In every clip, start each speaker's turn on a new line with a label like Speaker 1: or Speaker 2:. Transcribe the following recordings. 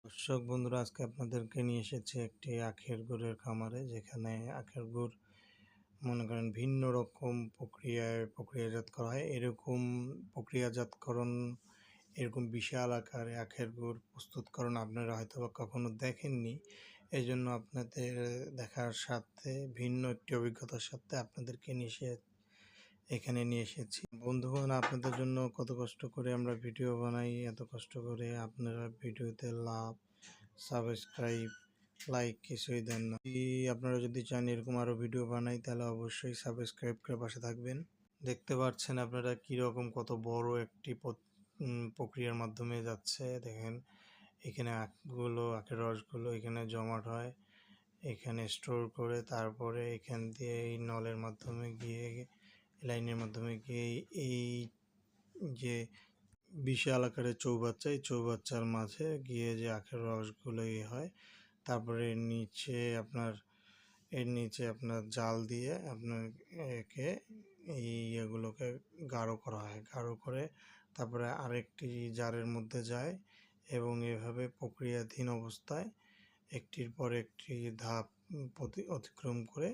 Speaker 1: দর্শক বন্ধুরা, আজকে আপনাদেরকে নিয়ে এসেছি একটি আখের গুড়ের খামারে, যেখানে আখের গুড় মনে করেন ভিন্ন রকম প্রক্রিয়াজাত করা হয়। এরকম প্রক্রিয়াজাতকরণ, এরকম বিশাল আকারে আখের গুড় প্রস্তুতকরণ আপনারা হয়তো বা কখনো দেখেননি। এই জন্য আপনাদের দেখার সাথে ভিন্ন একটি অভিজ্ঞতার সাথে আপনাদেরকে এখানে নিয়ে এসেছি। বন্ধুগণ, আপনাদের জন্য কত কষ্ট করে আমরা ভিডিও বানাই, এত কষ্ট করে আপনারা ভিডিওতে লাভ, সাবস্ক্রাইব, লাইক কিছুই দেন না। আপনারা যদি চান এরকম আরও ভিডিও বানাই, তাহলে অবশ্যই সাবস্ক্রাইব করে পাশে থাকবেন। দেখতে পাচ্ছেন আপনারা কীরকম কত বড় একটি প্রক্রিয়ার মাধ্যমে যাচ্ছে। দেখেন, এখানে আখের রসগুলো এখানে জমাট হয়, এখানে স্টোর করে তারপরে এখান দিয়ে এই নলের মাধ্যমে গিয়ে, লাইনের মাধ্যমে গিয়ে এই যে বিশাল আকারের চৌবাচ্চা, এই চৌবাচ্চার মাঝে গিয়ে যে আখের রসগুলো হয়, তারপরে এর নিচে আপনার জাল দিয়ে আপনার এগুলোকে গাঢ় করা হয়। গাঢ় করে তারপরে আরেকটি জারের মধ্যে যায় এবং এভাবে প্রক্রিয়াধীন অবস্থায় একটির পর একটি ধাপ অতিক্রম করে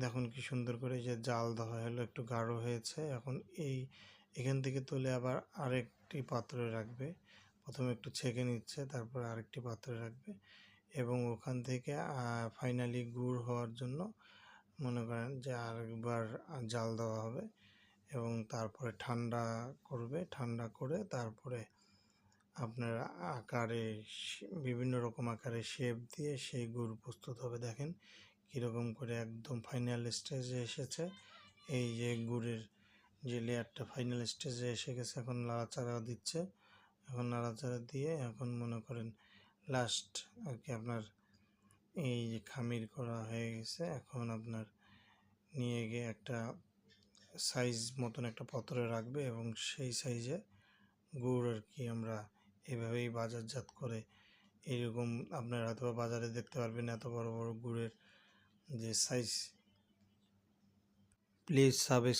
Speaker 1: দেখুন কি সুন্দর করে যে জাল দেওয়া হলো, একটু গাঢ় হয়েছে। এখন এখান থেকে তুলে আবার আরেকটি পাত্রে রাখবে। প্রথমে একটু ছেঁকে নিচ্ছে, তারপর আরেকটি পাত্রে রাখবে এবং ওখান থেকে ফাইনালি গুড় হওয়ার জন্য মনে করেন যে আরেকবার জাল দেওয়া হবে এবং তারপরে ঠান্ডা করবে। ঠান্ডা করে তারপরে আপনার বিভিন্ন রকম আকারে শেপ দিয়ে সেই গুড় প্রস্তুত হবে। দেখেন কীরকম করে একদম ফাইনাল স্টেজে এসেছে। এই যে গুড়ের যে লেয়ারটা ফাইনাল স্টেজে এসে গেছে, এখন নাড়াচাড়া দিচ্ছে। এখন নাড়াচাড়া দিয়ে এখন মনে করেন লাস্ট আর কি আপনার এই যে খামির করা হয়ে গেছে। এখন আপনার নিয়ে গিয়ে একটা সাইজ মতন একটা পাত্রে রাখবে এবং সেই সাইজে গুড় আর কি আমরা এভাবেই বাজারজাত করে, এরকম আপনারা হয়তো বাজারে দেখতে পারবেন এত বড় বড় গুড়ের যে সাইজ। Please subscribe